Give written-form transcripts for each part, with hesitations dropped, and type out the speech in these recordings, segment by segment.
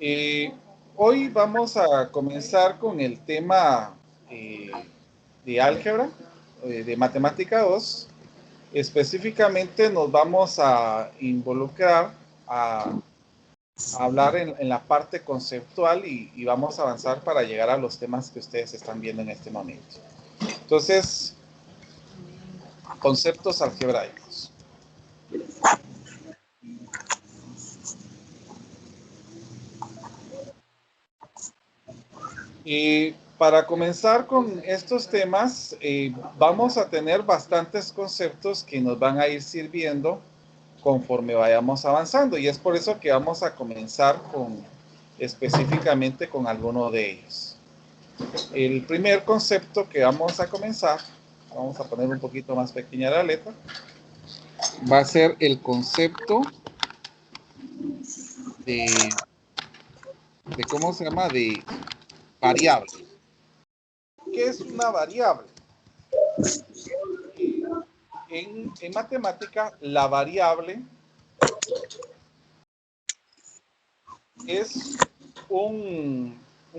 Eh, Hoy vamos a comenzar con el tema eh, de álgebra, de matemática 2. Específicamente nos vamos a involucrar a hablar en la parte conceptual y vamos a avanzar para llegar a los temas que ustedes están viendo en este momento. Entonces, conceptos algebraicos. Y para comenzar con estos temas, vamos a tener bastantes conceptos que nos van a ir sirviendo conforme vayamos avanzando. Y es por eso que vamos a comenzar específicamente con alguno de ellos. El primer concepto que vamos a comenzar, vamos a poner un poquito más pequeña la letra, va a ser el concepto de ¿cómo se llama? De variable. ¿Qué es una variable? En matemática, la variable es un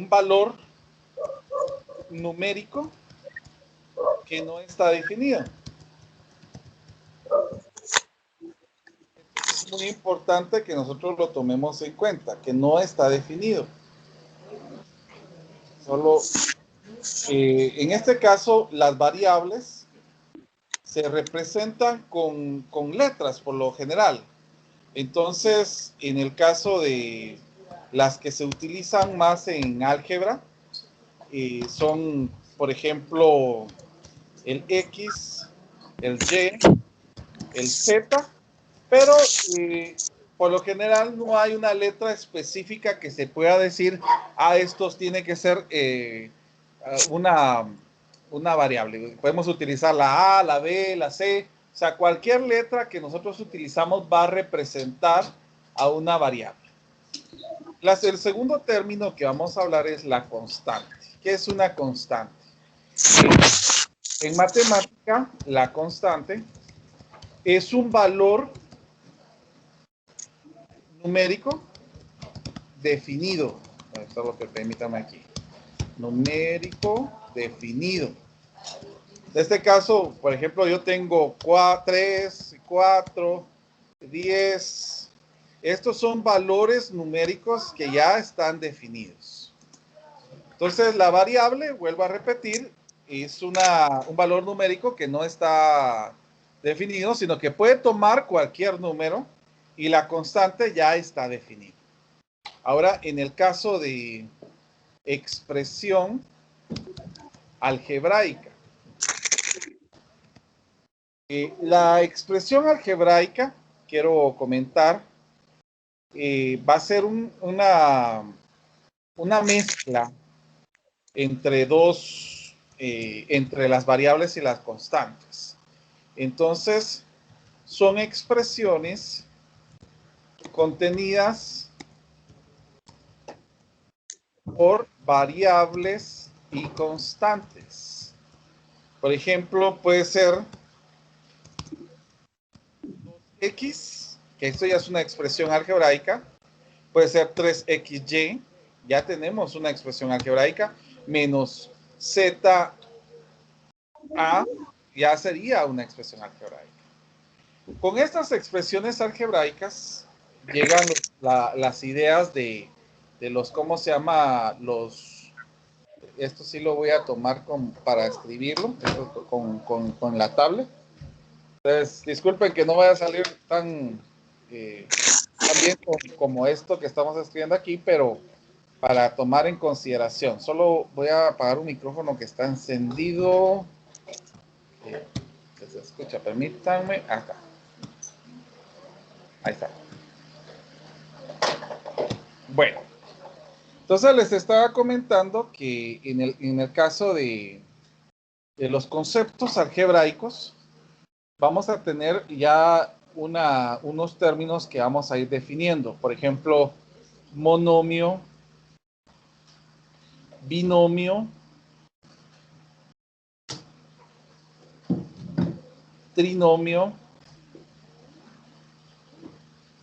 valor numérico que no está definido. Es muy importante que nosotros lo tomemos en cuenta, que no está definido. Solo, en este caso, las variables se representan con letras por lo general. Entonces, en el caso de las que se utilizan más en álgebra, son, por ejemplo, el X, el Y, el Z, pero por lo general no hay una letra específica que se pueda decir, estos tiene que ser una variable. Podemos utilizar la A, la B, la C, o sea, cualquier letra que nosotros utilizamos va a representar a una variable. El segundo término que vamos a hablar es la constante. ¿Qué es una constante? En matemática, la constante es un valor numérico definido. Esto es lo que permítame aquí. Numérico definido. En este caso, por ejemplo, yo tengo 3, 4, 10. Estos son valores numéricos que ya están definidos. Entonces, la variable, vuelvo a repetir, es un valor numérico que no está definido, sino que puede tomar cualquier número y la constante ya está definida. Ahora, en el caso de expresión algebraica. La expresión algebraica, quiero comentar, va a ser una mezcla entre entre las variables y las constantes. Entonces, son expresiones contenidas por variables y constantes. Por ejemplo, puede ser X, que esto ya es una expresión algebraica, puede ser 3XY, ya tenemos una expresión algebraica, menos ZA, ya sería una expresión algebraica. Con estas expresiones algebraicas llegan las ideas de los, ¿cómo se llama? Esto sí lo voy a tomar para escribirlo, con la tablet. Entonces, disculpen que no vaya a salir tan bien como esto que estamos escribiendo aquí, pero para tomar en consideración. Solo voy a apagar un micrófono que está encendido. Que se escucha, permítanme. Acá. Ahí está. Bueno, entonces les estaba comentando que en el caso de los conceptos algebraicos, vamos a tener ya unos términos que vamos a ir definiendo. Por ejemplo, monomio, binomio, trinomio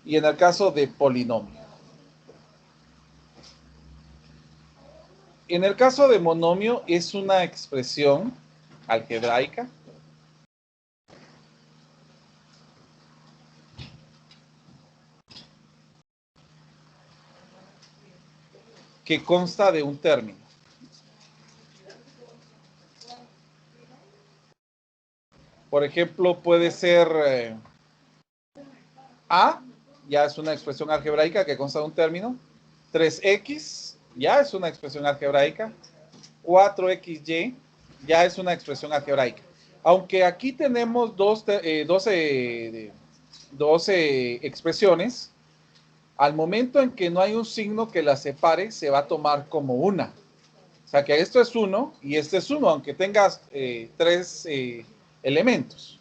y en el caso de polinomio. En el caso de monomio es una expresión algebraica que consta de un término. Por ejemplo, puede ser A, ya es una expresión algebraica que consta de un término. 3x ya es una expresión algebraica. 4xy ya es una expresión algebraica. Aunque aquí tenemos 12 expresiones, al momento en que no hay un signo que las separe, se va a tomar como una. O sea que esto es 1 y este es 1, aunque tengas 3 elementos.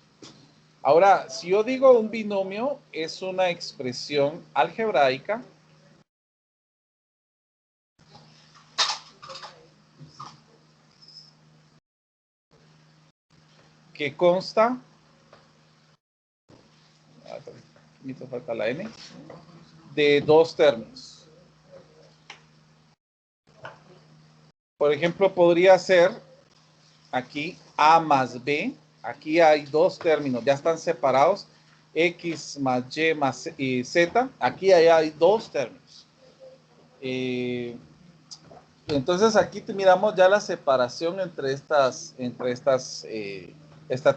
Ahora, si yo digo un binomio, es una expresión algebraica que consta, me falta la n, de dos términos. Por ejemplo, podría ser aquí A más B. Aquí hay dos términos, ya están separados. X más Y más Z. Aquí hay dos términos. Entonces aquí miramos ya la separación entre esta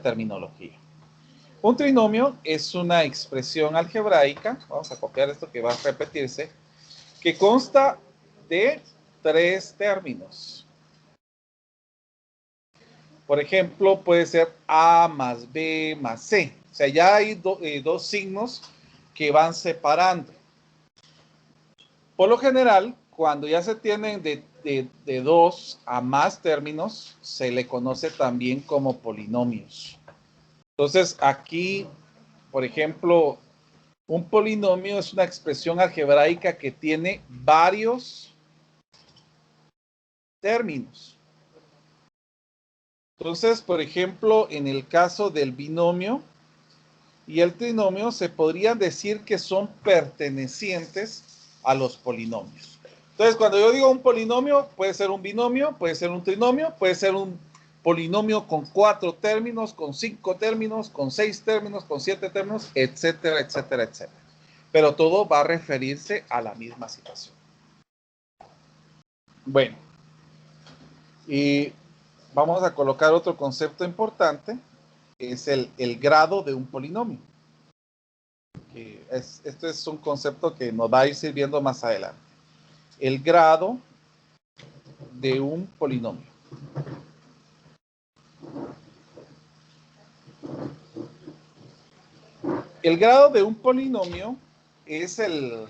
terminología. Un trinomio es una expresión algebraica, vamos a copiar esto que va a repetirse, que consta de tres términos. Por ejemplo, puede ser A más B más C. O sea, ya hay dos signos que van separando. Por lo general, cuando ya se tienen de dos a más términos, se le conoce también como polinomios. Entonces, aquí, por ejemplo, un polinomio es una expresión algebraica que tiene varios términos. Entonces, por ejemplo, en el caso del binomio y el trinomio, se podrían decir que son pertenecientes a los polinomios. Entonces, cuando yo digo un polinomio, puede ser un binomio, puede ser un trinomio, puede ser un polinomio con 4 términos, con 5 términos, con 6 términos, con 7 términos, etcétera, etcétera, etcétera. Pero todo va a referirse a la misma situación. Bueno, y vamos a colocar otro concepto importante, que es el grado de un polinomio. Esto es un concepto que nos va a ir sirviendo más adelante. El grado de un polinomio. El grado de un polinomio es el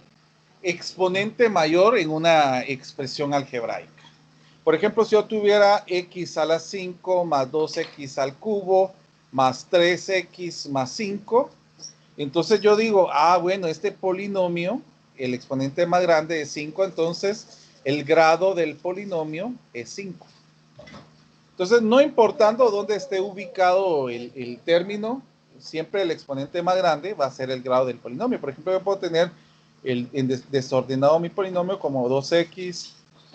exponente mayor en una expresión algebraica. Por ejemplo, si yo tuviera x a la 5 más 2x al cubo más 3x más 5, entonces yo digo, bueno, este polinomio, el exponente más grande es 5, entonces el grado del polinomio es 5. Entonces, no importando dónde esté ubicado el término, siempre el exponente más grande va a ser el grado del polinomio. Por ejemplo, yo puedo tener desordenado mi polinomio como 2x,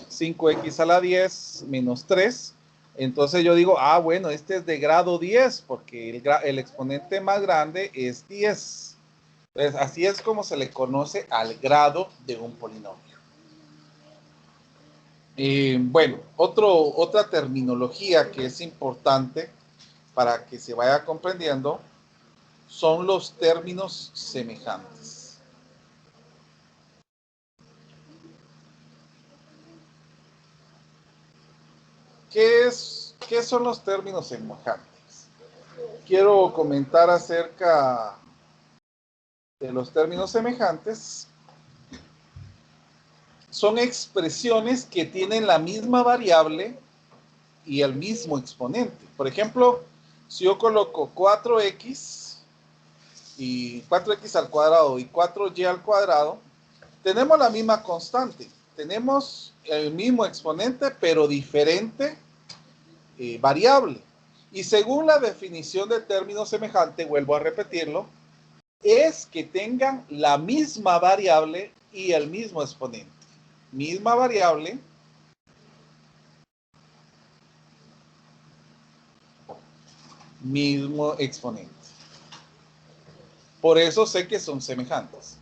5x a la 10 menos 3. Entonces yo digo, bueno, este es de grado 10 porque el exponente más grande es 10. Entonces, así es como se le conoce al grado de un polinomio. Bueno, otra terminología que es importante para que se vaya comprendiendo son los términos semejantes. ¿Qué son los términos semejantes? Quiero comentar acerca de los términos semejantes. Son expresiones que tienen la misma variable y el mismo exponente. Por ejemplo, si yo coloco 4x y 4x al cuadrado y 4y al cuadrado, tenemos la misma constante. Tenemos el mismo exponente, pero diferente variable. Y según la definición del término semejante, vuelvo a repetirlo, es que tengan la misma variable y el mismo exponente. Misma variable mismo exponente. Por eso sé que son semejantes.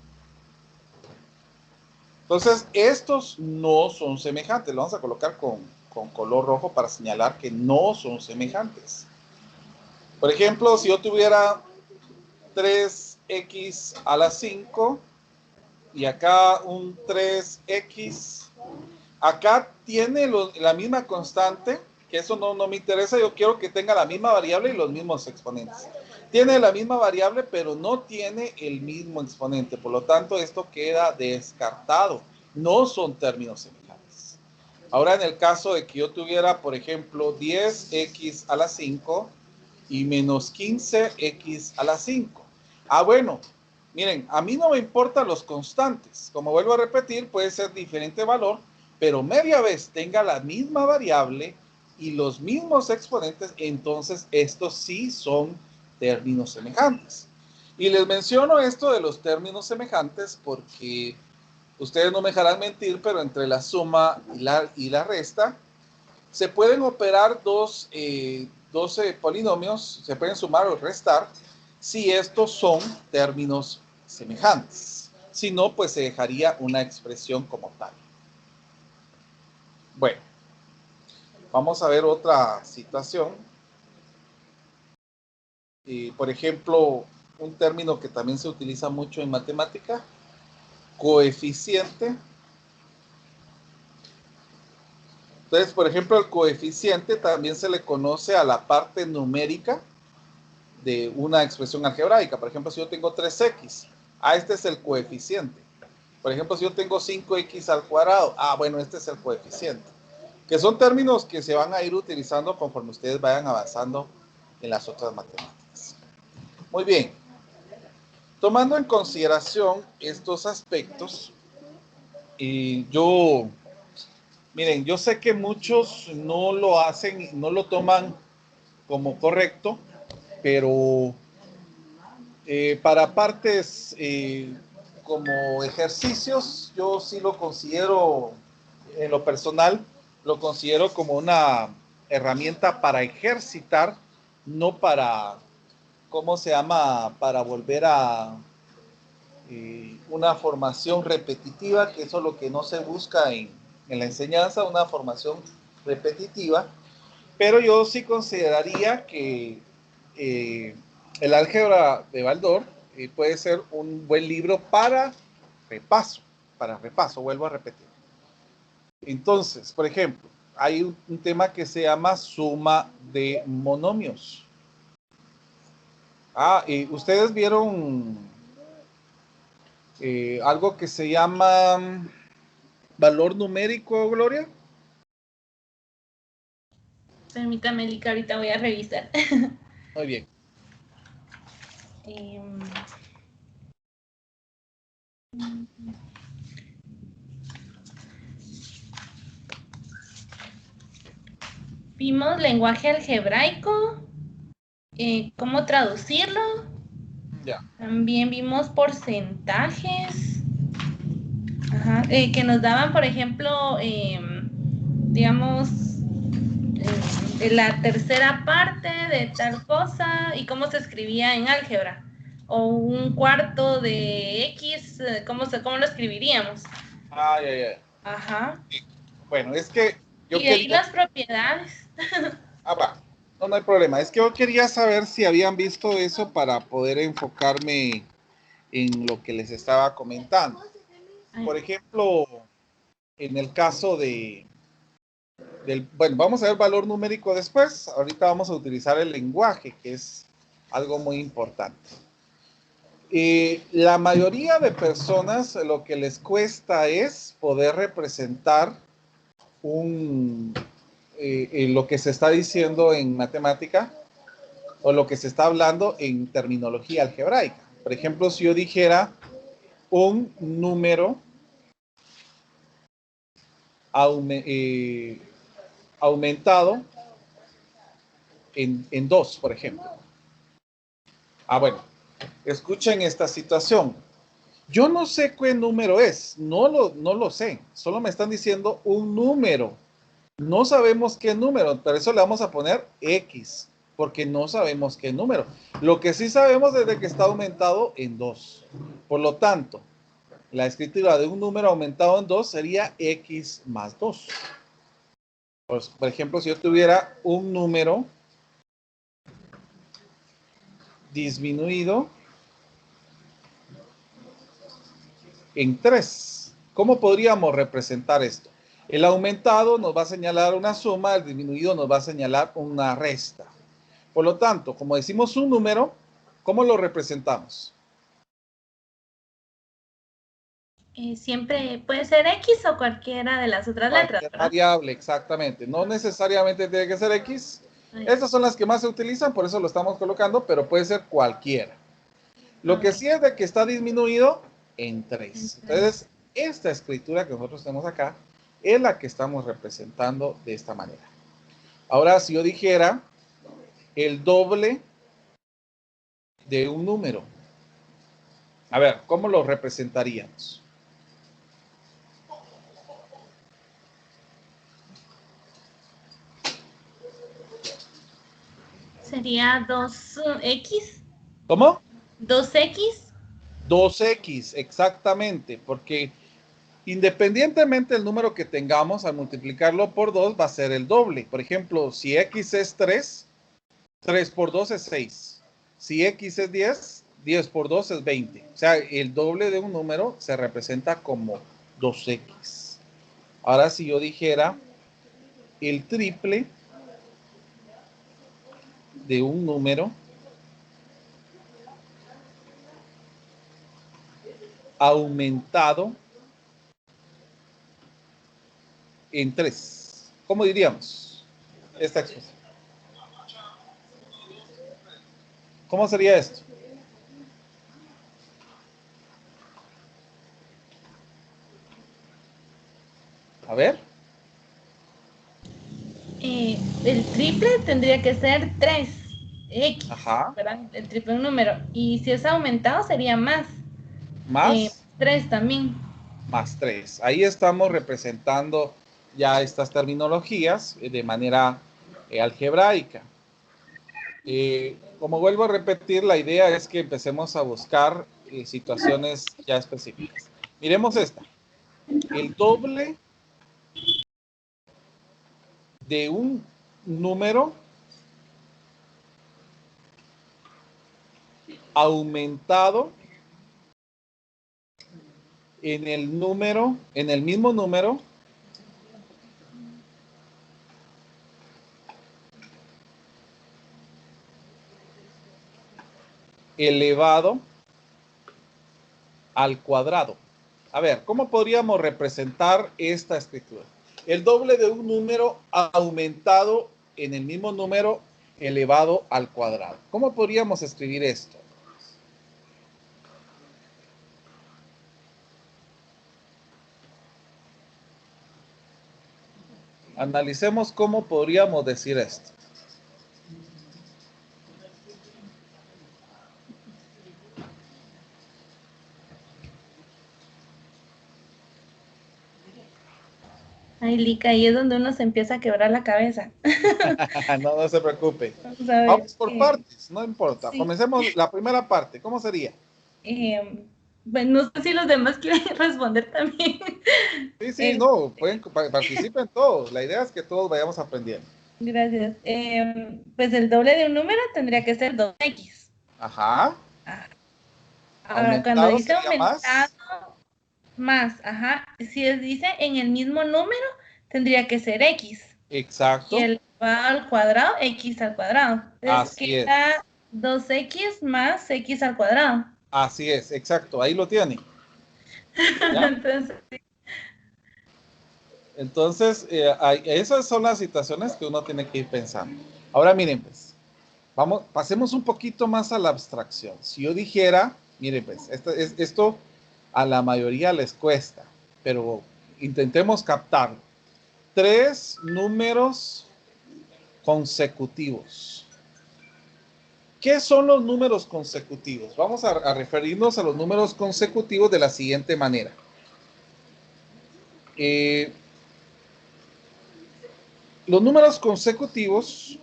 Entonces, estos no son semejantes. Lo vamos a colocar con color rojo para señalar que no son semejantes. Por ejemplo, si yo tuviera 3x a la 5 y acá un 3x, acá tiene la misma constante, que eso no me interesa, yo quiero que tenga la misma variable y los mismos exponentes. Tiene la misma variable, pero no tiene el mismo exponente, por lo tanto esto queda descartado, no son términos semejantes. Ahora en el caso de que yo tuviera, por ejemplo, 10x a la 5 y menos 15x a la 5. Bueno, miren, a mí no me importan los constantes. Como vuelvo a repetir, puede ser diferente valor, pero media vez tenga la misma variable y los mismos exponentes, entonces estos sí son términos semejantes. Y les menciono esto de los términos semejantes porque ustedes no me dejarán mentir, pero entre la suma y la resta se pueden operar dos polinomios, se pueden sumar o restar si estos son términos semejantes. Si no, pues se dejaría una expresión como tal. Bueno, vamos a ver otra situación. Por ejemplo, un término que también se utiliza mucho en matemática, coeficiente. Entonces, por ejemplo, el coeficiente también se le conoce a la parte numérica de una expresión algebraica. Por ejemplo, si yo tengo 3x, este es el coeficiente. Por ejemplo, si yo tengo 5x al cuadrado, bueno, este es el coeficiente. Que son términos que se van a ir utilizando conforme ustedes vayan avanzando en las otras matemáticas. Muy bien. Tomando en consideración estos aspectos, miren, yo sé que muchos no lo hacen, no lo toman como correcto, pero para partes como ejercicios, yo sí lo considero, en lo personal, lo considero como una herramienta para ejercitar, no para, ¿cómo se llama? Para volver a una formación repetitiva, que eso es lo que no se busca en la enseñanza, una formación repetitiva. Pero yo sí consideraría que el álgebra de Baldor puede ser un buen libro para repaso, vuelvo a repetir. Entonces, por ejemplo, hay un tema que se llama suma de monomios. Ustedes vieron algo que se llama valor numérico, Gloria. Permítame, Lica, ahorita voy a revisar. Muy bien. Vimos lenguaje algebraico, cómo traducirlo. Ya. También vimos porcentajes. Ajá, que nos daban, por ejemplo, digamos, la tercera parte de tal cosa y cómo se escribía en álgebra. O un cuarto de X, ¿cómo lo escribiríamos? Ya. Ajá. Bueno, es que yo y de ahí las propiedades. va. No hay problema. Es que yo quería saber si habían visto eso para poder enfocarme en lo que les estaba comentando. Por ejemplo, en el caso bueno, vamos a ver valor numérico después. Ahorita vamos a utilizar el lenguaje, que es algo muy importante. La mayoría de personas lo que les cuesta es poder representar lo que se está diciendo en matemática o lo que se está hablando en terminología algebraica. Por ejemplo, si yo dijera un número aumentado en 2, por ejemplo. Bueno, escuchen esta situación. Yo no sé qué número es, no lo sé, solo me están diciendo un número. No sabemos qué número, pero eso le vamos a poner X. porque no sabemos qué número. Lo que sí sabemos es de que está aumentado en 2. Por lo tanto, la escritura de un número aumentado en 2 sería x más 2. Pues, por ejemplo, si yo tuviera un número disminuido en 3, ¿cómo podríamos representar esto? El aumentado nos va a señalar una suma, el disminuido nos va a señalar una resta. Por lo tanto, como decimos un número, ¿cómo lo representamos? Siempre puede ser X o cualquiera de las otras letras, Cualquier ¿verdad? variable, exactamente. No necesariamente tiene que ser X. Estas son las que más se utilizan, por eso lo estamos colocando, pero puede ser cualquiera. Lo que sí es de que está disminuido en 3. Entonces, esta escritura que nosotros tenemos acá es la que estamos representando de esta manera. Ahora, si yo dijera el doble de un número, a ver, ¿cómo lo representaríamos? Sería 2x. ¿Cómo? 2x. 2x, exactamente, porque independientemente del número que tengamos, al multiplicarlo por 2 va a ser el doble. Por ejemplo, si x es 3, 3 por 2 es 6. Si x es 10, 10 por 2 es 20. O sea, el doble de un número se representa como 2x. Ahora, si yo dijera el triple de un número aumentado en 3, ¿cómo diríamos esta expresión? ¿Cómo sería esto? A ver. El triple tendría que ser 3x, Ajá. ¿verdad? El triple de un número. Y si es aumentado sería más. Más 3 también. más 3. Ahí estamos representando ya estas terminologías de manera algebraica. Como vuelvo a repetir, la idea es que empecemos a buscar situaciones ya específicas. Miremos esta. El doble de un número aumentado en el mismo número elevado al cuadrado. A ver, ¿cómo podríamos representar esta escritura? El doble de un número aumentado en el mismo número elevado al cuadrado. ¿Cómo podríamos escribir esto? Analicemos cómo podríamos decir esto. Ay, Lica, ahí es donde uno se empieza a quebrar la cabeza. No, no se preocupe. Vamos a ver. Vamos por partes, no importa. Sí. Comencemos la primera parte. ¿Cómo sería? Bueno, no sé si los demás quieren responder también. Sí, sí, Eh, no, participen todos. La idea es que todos vayamos aprendiendo. Gracias. Pues el doble de un número tendría que ser 2x. Ajá. Ah, ahora, cuando Aumentado dice sería aumentado más. más, ajá, si dice en el mismo número, tendría que ser x. Y Exacto. elevado al cuadrado, x al cuadrado. Entonces Así es. queda 2x más x al cuadrado. Así es, exacto. Ahí lo tiene. ¿Ya? Entonces, Entonces, esas son las situaciones que uno tiene que ir pensando. Ahora miren, pues, pasemos un poquito más a la abstracción. Si yo dijera, miren, pues, esto a la mayoría les cuesta, pero intentemos captarlo. 3 números consecutivos. ¿Qué son los números consecutivos? Vamos a referirnos a los números consecutivos de la siguiente manera. Los números consecutivos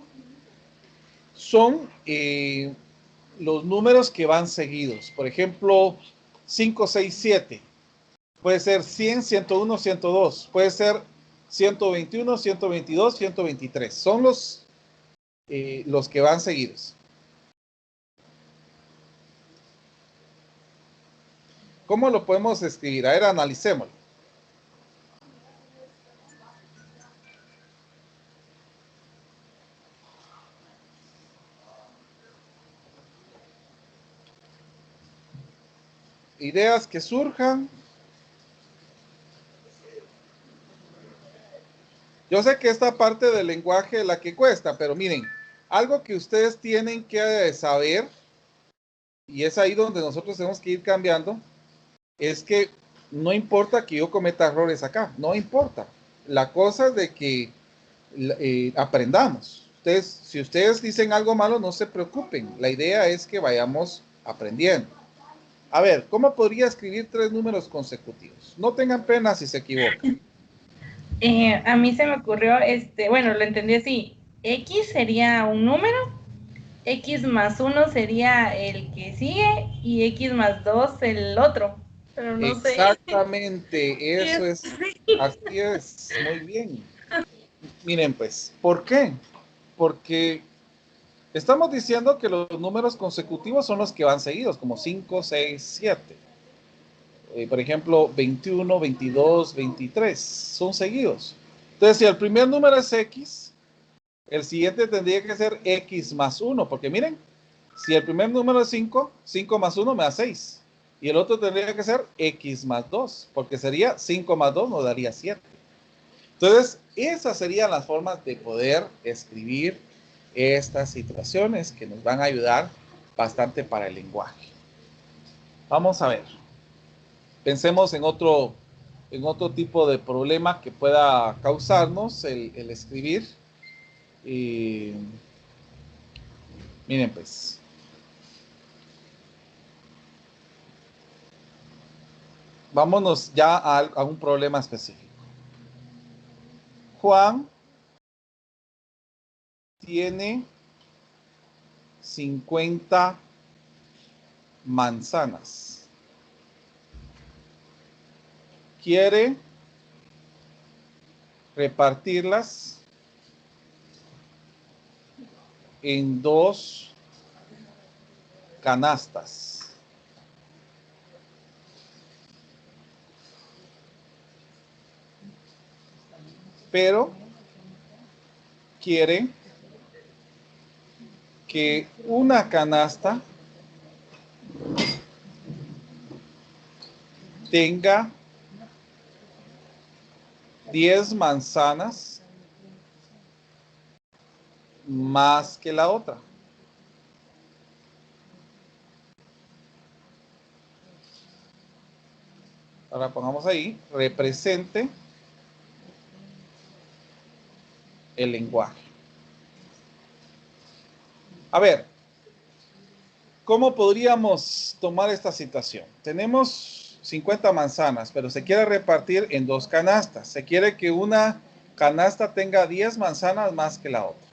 son los números que van seguidos. Por ejemplo, 5, 6, 7. Puede ser 100, 101, 102. Puede ser 121, 122, 123. Son los que van seguidos. ¿Cómo lo podemos escribir? A ver, analicémoslo. Ideas que surjan. Yo sé que esta parte del lenguaje es la que cuesta, pero miren, algo que ustedes tienen que saber, y es ahí donde nosotros tenemos que ir cambiando, es que no importa que yo cometa errores acá, no importa. La cosa es de que aprendamos. Si ustedes dicen algo malo, no se preocupen. La idea es que vayamos aprendiendo. A ver, ¿cómo podría escribir 3 números consecutivos? No tengan pena si se equivocan. A mí se me ocurrió, bueno, lo entendí así. X sería un número, X más 1 sería el que sigue y X más 2 el otro. Pero no sé. Exactamente, eso es, así es, muy bien. Miren pues, ¿por qué? Porque estamos diciendo que los números consecutivos son los que van seguidos, como 5, 6, 7. Por ejemplo, 21, 22, 23, son seguidos. Entonces, si el primer número es X, el siguiente tendría que ser X más 1, porque miren, si el primer número es 5, 5 más 1 me da 6. Y el otro tendría que ser X más 2, porque sería 5 más 2 nos daría 7. Entonces, esas serían las formas de poder escribir estas situaciones que nos van a ayudar bastante para el lenguaje. Vamos a ver. Pensemos en otro tipo de problema que pueda causarnos el escribir. Y miren pues. Vámonos ya a un problema específico. Juan tiene 50 manzanas. Quiere repartirlas en 2 canastas. Pero quiere que una canasta tenga 10 manzanas más que la otra. Ahora pongamos ahí, represente el lenguaje. A ver, ¿cómo podríamos tomar esta situación? Tenemos 50 manzanas, pero se quiere repartir en 2 canastas. Se quiere que una canasta tenga 10 manzanas más que la otra.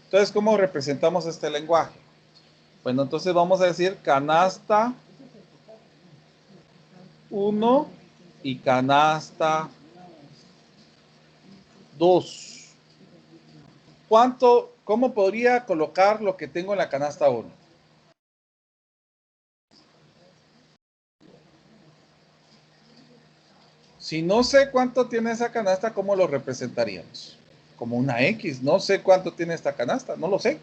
Entonces, ¿cómo representamos este lenguaje? Bueno, entonces vamos a decir canasta 1 y canasta 2. ¿Cómo podría colocar lo que tengo en la canasta 1? Si no sé cuánto tiene esa canasta, ¿cómo lo representaríamos? Como una X. No sé cuánto tiene esta canasta, no lo sé.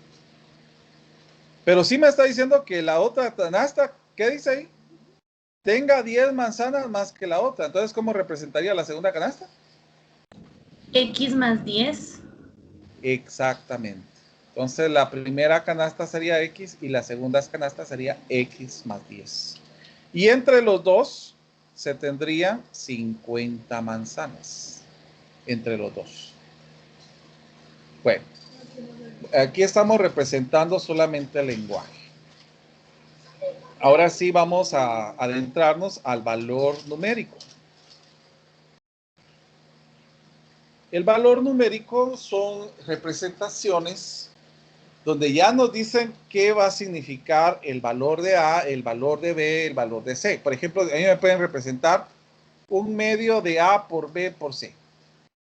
Pero sí me está diciendo que la otra canasta, ¿qué dice ahí? Tenga 10 manzanas más que la otra. Entonces, ¿cómo representaría la segunda canasta? X más 10. Exactamente. Entonces, la primera canasta sería X y la segunda canasta sería X más 10. Y entre los dos se tendrían 50 manzanas. Entre los dos. Bueno, aquí estamos representando solamente el lenguaje. Ahora sí vamos a adentrarnos al valor numérico. El valor numérico son representaciones donde ya nos dicen qué va a significar el valor de A, el valor de B, el valor de C. Por ejemplo, a mí me pueden representar un medio de A por B por C.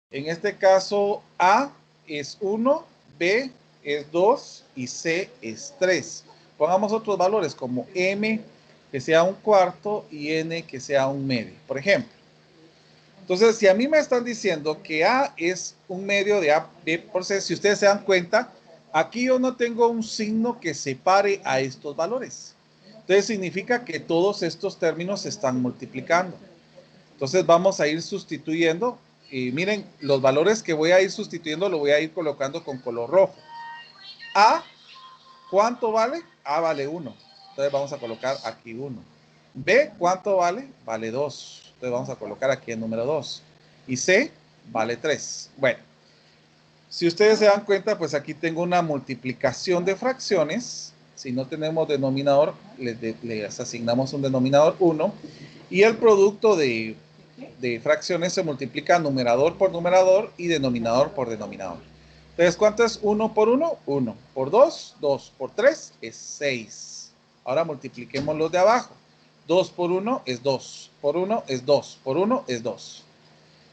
En este caso, A es 1, B es 2 y C es 3. Pongamos otros valores como M que sea un cuarto y N que sea un medio, por ejemplo. Entonces, si a mí me están diciendo que A es un medio de A, B por C, si ustedes se dan cuenta, aquí yo no tengo un signo que separe a estos valores. Entonces, significa que todos estos términos se están multiplicando. Entonces, vamos a ir sustituyendo. Y miren, los valores que voy a ir sustituyendo los voy a ir colocando con color rojo. A, ¿cuánto vale? A vale 1. Entonces, vamos a colocar aquí 1. B, ¿cuánto vale? Vale 2. Entonces vamos a colocar aquí el número 2. Y C vale 3. Bueno, si ustedes se dan cuenta, pues aquí tengo una multiplicación de fracciones. Si no tenemos denominador, les asignamos un denominador 1. Y el producto de fracciones se multiplica numerador por numerador y denominador por denominador. Entonces, ¿cuánto es 1 por 1? 1. Por 2, 2. Por 3 es 6. Ahora multipliquemos los de abajo. 2 por 1 es 2, por 1 es 2, por 1 es 2.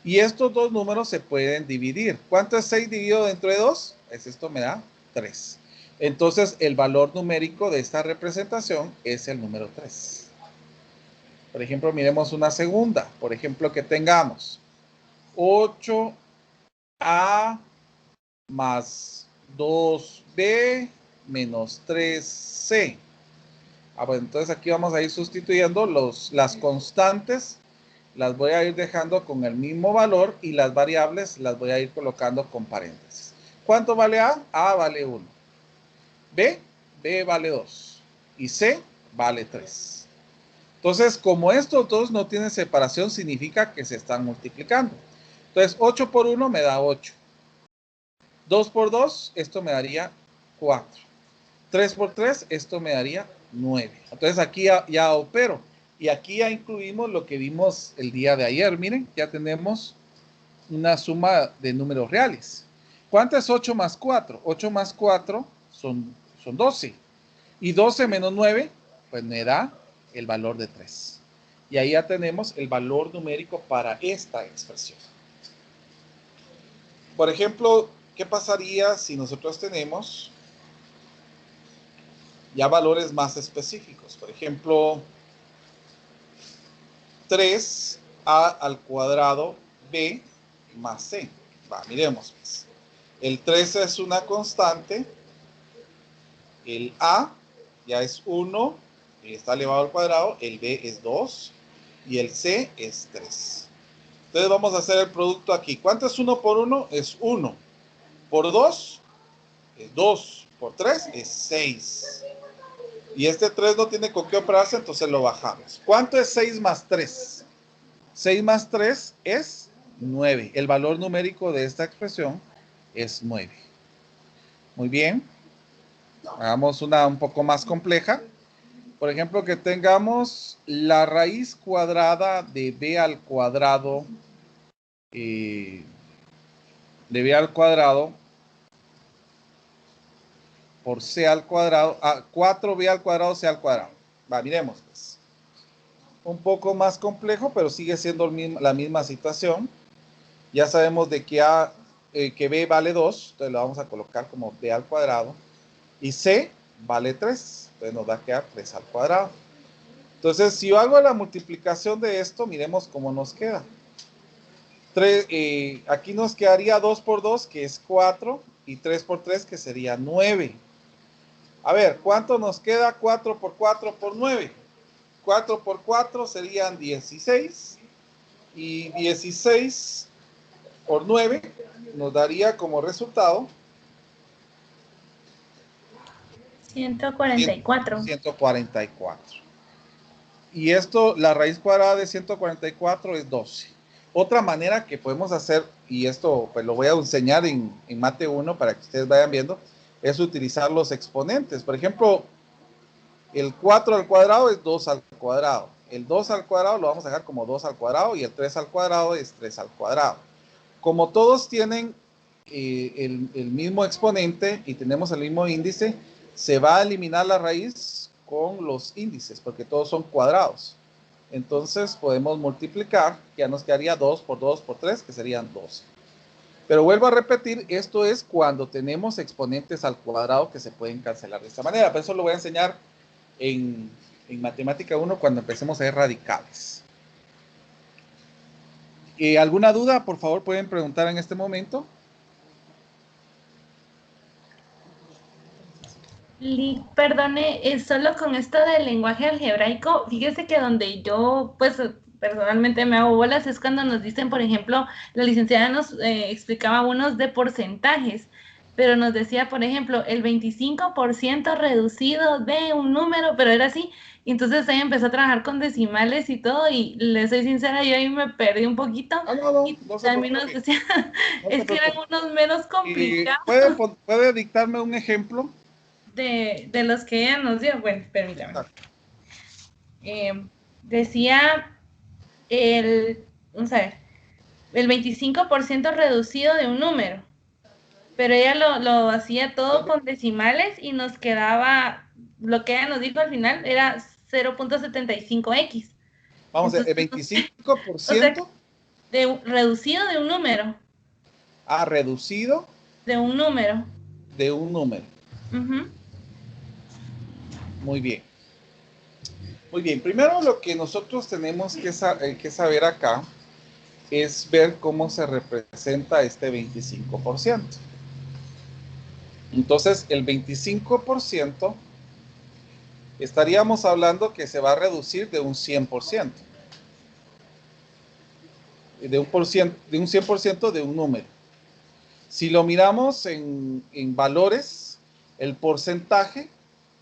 Y estos dos números se pueden dividir. ¿Cuánto es 6 dividido dentro de 2? Esto me da 3. Entonces, el valor numérico de esta representación es el número 3. Por ejemplo, miremos una segunda. Por ejemplo, que tengamos 8A más 2B menos 3C. Bueno, entonces aquí vamos a ir sustituyendo las constantes, las voy a ir dejando con el mismo valor y las variables las voy a ir colocando con paréntesis. ¿Cuánto vale A? A vale 1. B vale 2. Y C vale 3. Entonces, como estos dos no tienen separación, significa que se están multiplicando. Entonces, 8 por 1 me da 8. 2 por 2, esto me daría 4. 3 por 3, esto me daría 9. Entonces aquí ya opero. Y aquí ya incluimos lo que vimos el día de ayer. Miren, ya tenemos una suma de números reales. ¿Cuánto es 8 más 4? 8 más 4 son 12. Y 12 menos 9, pues me da el valor de 3. Y ahí ya tenemos el valor numérico para esta expresión. Por ejemplo, ¿qué pasaría si nosotros tenemos ya valores más específicos? Por ejemplo, 3A al cuadrado B más C. Miremos pues. El 3 es una constante. El A ya es 1 y está elevado al cuadrado. El B es 2 y el C es 3. Entonces vamos a hacer el producto aquí. ¿Cuánto es 1 por 1? Es 1. Por 2 es 2. Por 3 es 6. Y este 3 no tiene con qué operarse, entonces lo bajamos. ¿Cuánto es 6 más 3? 6 más 3 es 9. El valor numérico de esta expresión es 9. Muy bien. Hagamos una un poco más compleja. Por ejemplo, que tengamos la raíz cuadrada de b al cuadrado por c al cuadrado, 4b al cuadrado, c al cuadrado. Miremos pues. Un poco más complejo, pero sigue siendo la misma situación. Ya sabemos de que b vale 2, entonces lo vamos a colocar como b al cuadrado. Y c vale 3, entonces nos va a quedar 3 al cuadrado. Entonces, si yo hago la multiplicación de esto, miremos cómo nos queda. Aquí nos quedaría 2 por 2, que es 4, y 3 por 3, que sería 9. A ver, ¿cuánto nos queda 4 por 4 por 9? 4 por 4 serían 16, y 16 por 9 nos daría como resultado 144. 144. Y esto, la raíz cuadrada de 144 es 12. Otra manera que podemos hacer, y esto pues lo voy a enseñar en Mate 1 para que ustedes vayan viendo, es utilizar los exponentes. Por ejemplo, el 4 al cuadrado es 2 al cuadrado. El 2 al cuadrado lo vamos a dejar como 2 al cuadrado y el 3 al cuadrado es 3 al cuadrado. Como todos tienen el mismo exponente y tenemos el mismo índice, se va a eliminar la raíz con los índices, porque todos son cuadrados. Entonces podemos multiplicar, que ya nos quedaría 2 por 2 por 3, que serían 12. Pero vuelvo a repetir, esto es cuando tenemos exponentes al cuadrado que se pueden cancelar de esta manera. Pero eso lo voy a enseñar en Matemática 1 cuando empecemos a ver radicales. ¿Alguna duda? Por favor, pueden preguntar en este momento. Perdone, solo con esto del lenguaje algebraico, fíjese que donde yo, pues, personalmente me hago bolas es cuando nos dicen, por ejemplo, la licenciada nos explicaba unos de porcentajes, pero nos decía, por ejemplo, el 25% reducido de un número, pero era así, y entonces ella empezó a trabajar con decimales y todo, y le soy sincera, yo ahí me perdí un poquito, y No se también nos preocupe. decía, No se es que eran preocupe. unos menos complicados. ¿Puede dictarme un ejemplo? De los que ella nos dio, bueno, permítame. Decía vamos a ver, el 25% reducido de un número, pero ella lo hacía todo con decimales y nos quedaba, lo que ella nos dijo al final era 0.75x. Vamos a ver, el Entonces, o sea, 25%. Reducido de un número. Reducido de un número. de un número. Muy bien. Muy bien. Primero lo que nosotros tenemos que saber acá es ver cómo se representa este 25%. Entonces, el 25% estaríamos hablando que se va a reducir de un 100%. De un 100% de un número. Si lo miramos en valores, el porcentaje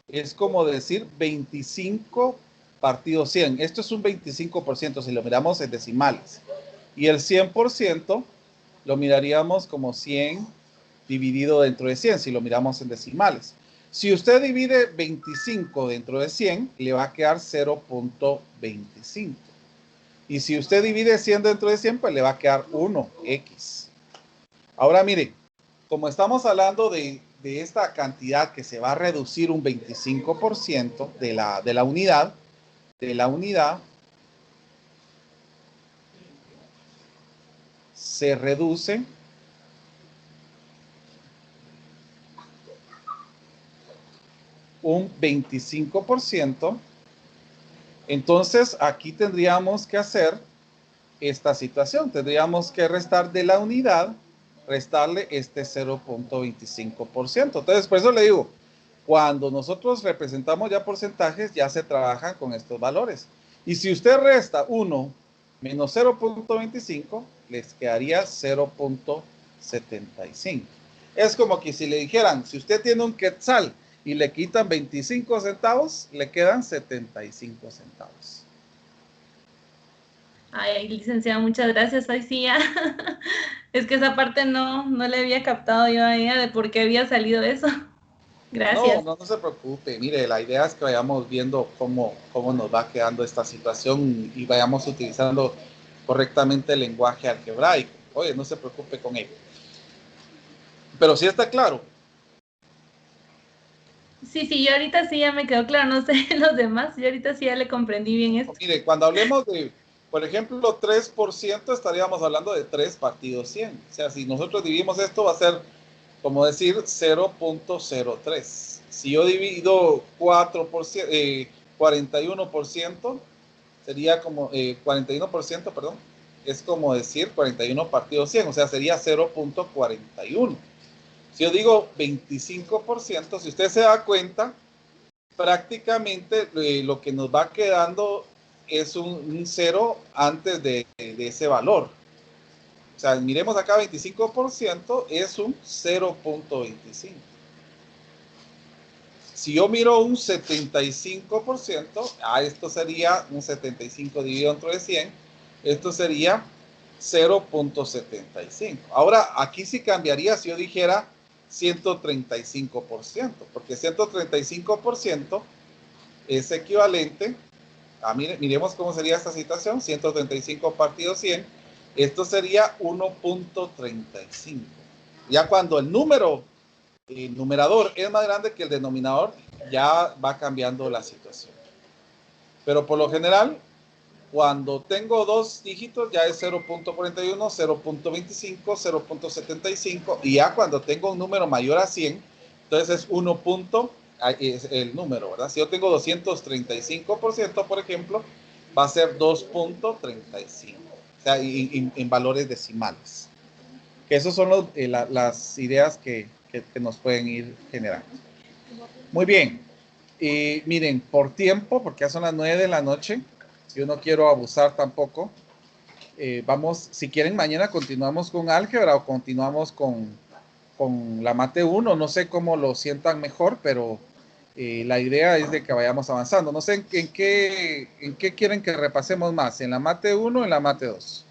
es como decir 25 partido 100. Esto es un 25% si lo miramos en decimales. Y el 100% lo miraríamos como 100 dividido dentro de 100, si lo miramos en decimales. Si usted divide 25 dentro de 100, le va a quedar 0.25. Y si usted divide 100 dentro de 100, pues le va a quedar 1x. Ahora mire, como estamos hablando de esta cantidad que se va a reducir un 25% de la unidad, se reduce un 25%. Entonces aquí tendríamos que hacer esta situación. Tendríamos que restar de la unidad, restarle este 0.25%. Entonces, por eso le digo, cuando nosotros representamos ya porcentajes, ya se trabajan con estos valores. Y si usted resta 1 menos 0.25, les quedaría 0.75. Es como que si le dijeran, si usted tiene un quetzal y le quitan 25 centavos, le quedan 75 centavos. Ay, licenciada, muchas gracias. Ay, sí, ya. Es que esa parte no le había captado yo a ella de por qué había salido eso. Gracias. No se preocupe. Mire, la idea es que vayamos viendo cómo nos va quedando esta situación y vayamos utilizando correctamente el lenguaje algebraico. Oye, no se preocupe con ello. Pero sí está claro. Sí, yo ahorita sí ya me quedó claro, no sé los demás, yo ahorita sí ya le comprendí bien esto. Mire, cuando hablemos de, por ejemplo, 3%, estaríamos hablando de 3 partido 100. O sea, si nosotros dividimos esto, va a ser, como decir, 0.03. Si yo divido 4%, 41%, sería como, 41%, perdón, es como decir 41 partido 100, o sea, sería 0.41. Si yo digo 25%, si usted se da cuenta, prácticamente lo que nos va quedando es un 0 antes de ese valor. O sea, miremos acá, 25% es un 0.25. Si yo miro un 75%, esto sería un 75 dividido entre 100, esto sería 0.75. Ahora, aquí sí cambiaría si yo dijera 135%, porque 135% es equivalente a, miremos cómo sería esta situación, 135 partido 100, esto sería 1.35. Ya cuando el numerador es más grande que el denominador, ya va cambiando la situación. Pero por lo general, cuando tengo dos dígitos, ya es 0.41, 0.25, 0.75, y ya cuando tengo un número mayor a 100, entonces es 1. Es el número, ¿verdad? Si yo tengo 235%, por ejemplo, va a ser 2.35, o sea, en valores decimales. Esas son las ideas que nos pueden ir generando. Muy bien. Y miren, por tiempo, porque ya son las 9 de la noche, yo no quiero abusar tampoco. Vamos, si quieren, mañana continuamos con álgebra o continuamos con la mate 1. No sé cómo lo sientan mejor, pero la idea es de que vayamos avanzando. No sé en qué quieren que repasemos más, en la mate 1 o en la mate 2.